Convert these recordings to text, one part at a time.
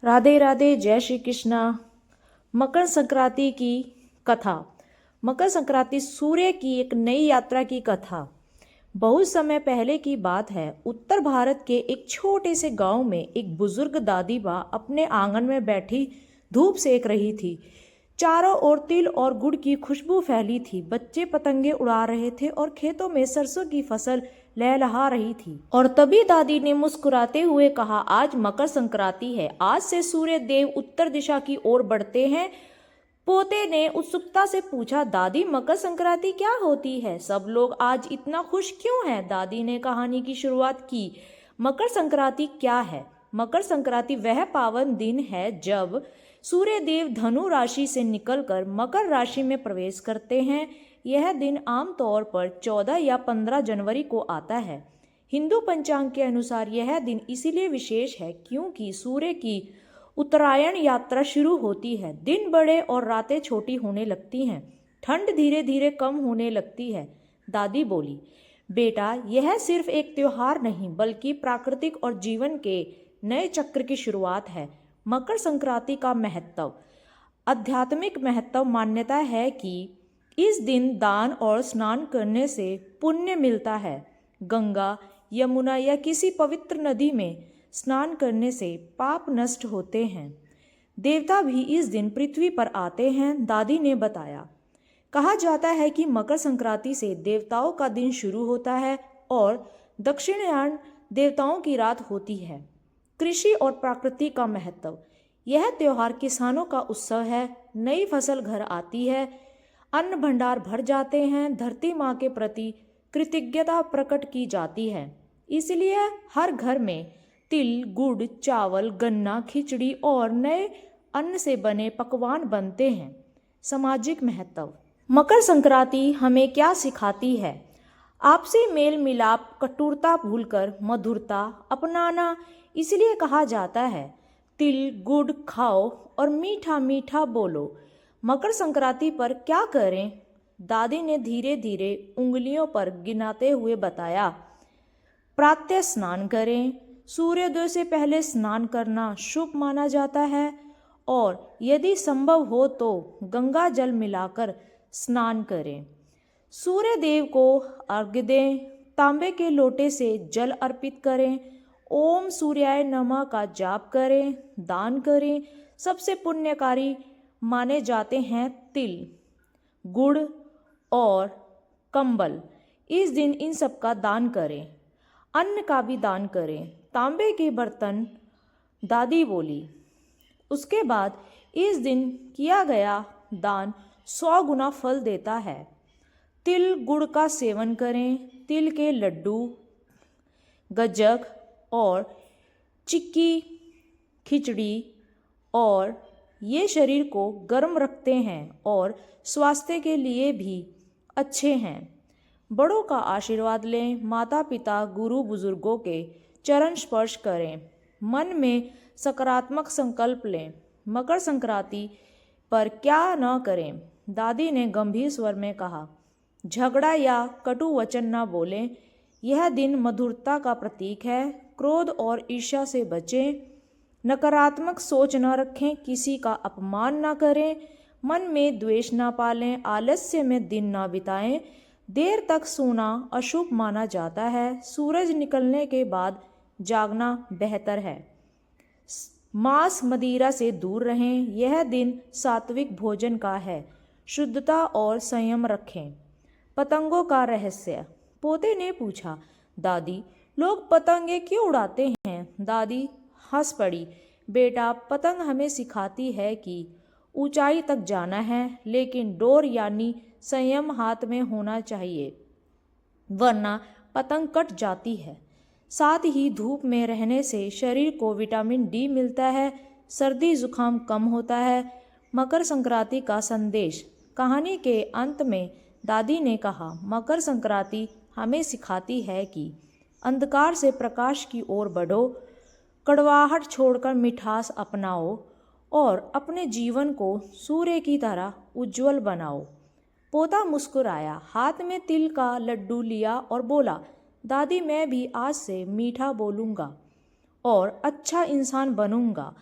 राधे राधे, जय श्री कृष्णा। मकर संक्रांति की कथा। मकर संक्रांति सूर्य की एक नई यात्रा की कथा। बहुत समय पहले की बात है। उत्तर भारत के एक छोटे से गांव में एक बुजुर्ग दादी माँ अपने आंगन में बैठी धूप सेक रही थी। चारों ओर तिल और गुड़ की खुशबू फैली थी। बच्चे पतंगे उड़ा रहे थे और खेतों में सरसों की फसल लहलहा रही थी। और तभी दादी ने मुस्कुराते हुए कहा, आज मकर संक्रांति है। आज से सूर्य देव उत्तर दिशा की ओर बढ़ते हैं। पोते ने उत्सुकता से पूछा, दादी मकर संक्रांति क्या होती है? सब लोग आज इतना खुश क्यों हैं? दादी ने कहानी की शुरुआत की। मकर संक्रांति क्या है? मकर संक्रांति वह पावन दिन है जब सूर्य देव धनु राशि से निकलकर मकर राशि में प्रवेश करते हैं। यह दिन आमतौर पर 14 या 15 जनवरी को आता है। हिंदू पंचांग के अनुसार यह दिन इसीलिए विशेष है क्योंकि सूर्य की उत्तरायण यात्रा शुरू होती है। दिन बड़े और रातें छोटी होने लगती हैं। ठंड धीरे धीरे कम होने लगती है। दादी बोली, बेटा यह सिर्फ एक त्योहार नहीं बल्कि प्राकृतिक और जीवन के नए चक्र की शुरुआत है। मकर संक्रांति का महत्व। आध्यात्मिक महत्व। मान्यता है कि इस दिन दान और स्नान करने से पुण्य मिलता है। गंगा, यमुना या किसी पवित्र नदी में स्नान करने से पाप नष्ट होते हैं। देवता भी इस दिन पृथ्वी पर आते हैं, दादी ने बताया। कहा जाता है कि मकर संक्रांति से देवताओं का दिन शुरू होता है और दक्षिणायन देवताओं की रात होती है। कृषि और प्रकृति का महत्व। यह त्योहार किसानों का उत्सव है। नई फसल घर आती है, अन्न भंडार भर जाते हैं। धरती माँ के प्रति कृतज्ञता प्रकट की जाती है। इसलिए हर घर में तिल, गुड़, चावल, गन्ना, खिचड़ी और नए अन्न से बने पकवान बनते हैं। सामाजिक महत्व। मकर संक्रांति हमें क्या सिखाती है? आपसी मेल मिलाप, कटुरता भूलकर मधुरता अपनाना। इसलिए कहा जाता है, तिल गुड़ खाओ और मीठा मीठा बोलो। मकर संक्रांति पर क्या करें? दादी ने धीरे धीरे उंगलियों पर गिनाते हुए बताया। प्रातः स्नान करें। सूर्योदय से पहले स्नान करना शुभ माना जाता है और यदि संभव हो तो गंगा जल मिलाकर स्नान करें। सूर्य देव को अर्घ्य दें। तांबे के लोटे से जल अर्पित करें। ओम सूर्याय नमः का जाप करें। दान करें। सबसे पुण्यकारी माने जाते हैं तिल, गुड़ और कंबल। इस दिन इन सब का दान करें। अन्न का भी दान करें। तांबे के बर्तन, दादी बोली। उसके बाद इस दिन किया गया दान 100 गुना फल देता है। तिल गुड़ का सेवन करें। तिल के लड्डू, गज्जक और चिक्की, खिचड़ी और ये शरीर को गर्म रखते हैं और स्वास्थ्य के लिए भी अच्छे हैं। बड़ों का आशीर्वाद लें। माता पिता, गुरु बुजुर्गों के चरण स्पर्श करें। मन में सकारात्मक संकल्प लें। मकर संक्रांति पर क्या न करें? दादी ने गंभीर स्वर में कहा, झगड़ा या कटु वचन न बोलें। यह दिन मधुरता का प्रतीक है। क्रोध और ईर्ष्या से बचें। नकारात्मक सोच न रखें। किसी का अपमान न करें। मन में द्वेष न पालें। आलस्य में दिन न बिताएं। देर तक सोना अशुभ माना जाता है। सूरज निकलने के बाद जागना बेहतर है। मांस मदिरा से दूर रहें। यह दिन सात्विक भोजन का है। शुद्धता और संयम रखें। पतंगों का रहस्य। पोते ने पूछा, दादी लोग पतंगे क्यों उड़ाते हैं? दादी हंस पड़ी, बेटा पतंग हमें सिखाती है कि ऊंचाई तक जाना है, लेकिन डोर यानी संयम हाथ में होना चाहिए, वरना पतंग कट जाती है। साथ ही धूप में रहने से शरीर को विटामिन डी मिलता है। सर्दी जुकाम कम होता है। मकर संक्रांति का संदेश। कहानी के अंत में दादी ने कहा, मकर संक्रांति हमें सिखाती है कि अंधकार से प्रकाश की ओर बढ़ो, कड़वाहट छोड़कर मिठास अपनाओ और अपने जीवन को सूर्य की तरह उज्जवल बनाओ। पोता मुस्कुराया, हाथ में तिल का लड्डू लिया और बोला, दादी मैं भी आज से मीठा बोलूँगा और अच्छा इंसान बनूँगा।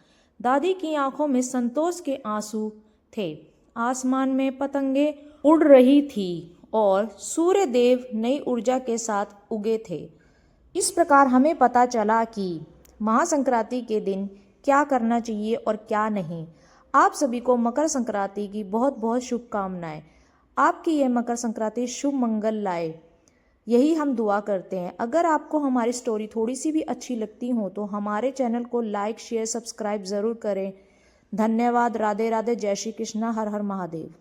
दादी की आंखों में संतोष के आंसू थे। आसमान में पतंगे उड़ रही थी और सूर्य देव नई ऊर्जा के साथ उगे थे। इस प्रकार हमें पता चला कि महासंक्रांति के दिन क्या करना चाहिए और क्या नहीं। आप सभी को मकर संक्रांति की बहुत बहुत शुभकामनाएं। आपकी यह मकर संक्रांति शुभ मंगल लाए, यही हम दुआ करते हैं। अगर आपको हमारी स्टोरी थोड़ी सी भी अच्छी लगती हो तो हमारे चैनल को लाइक शेयर सब्सक्राइब ज़रूर करें। धन्यवाद। राधे राधे। जय श्री कृष्णा। हर हर महादेव।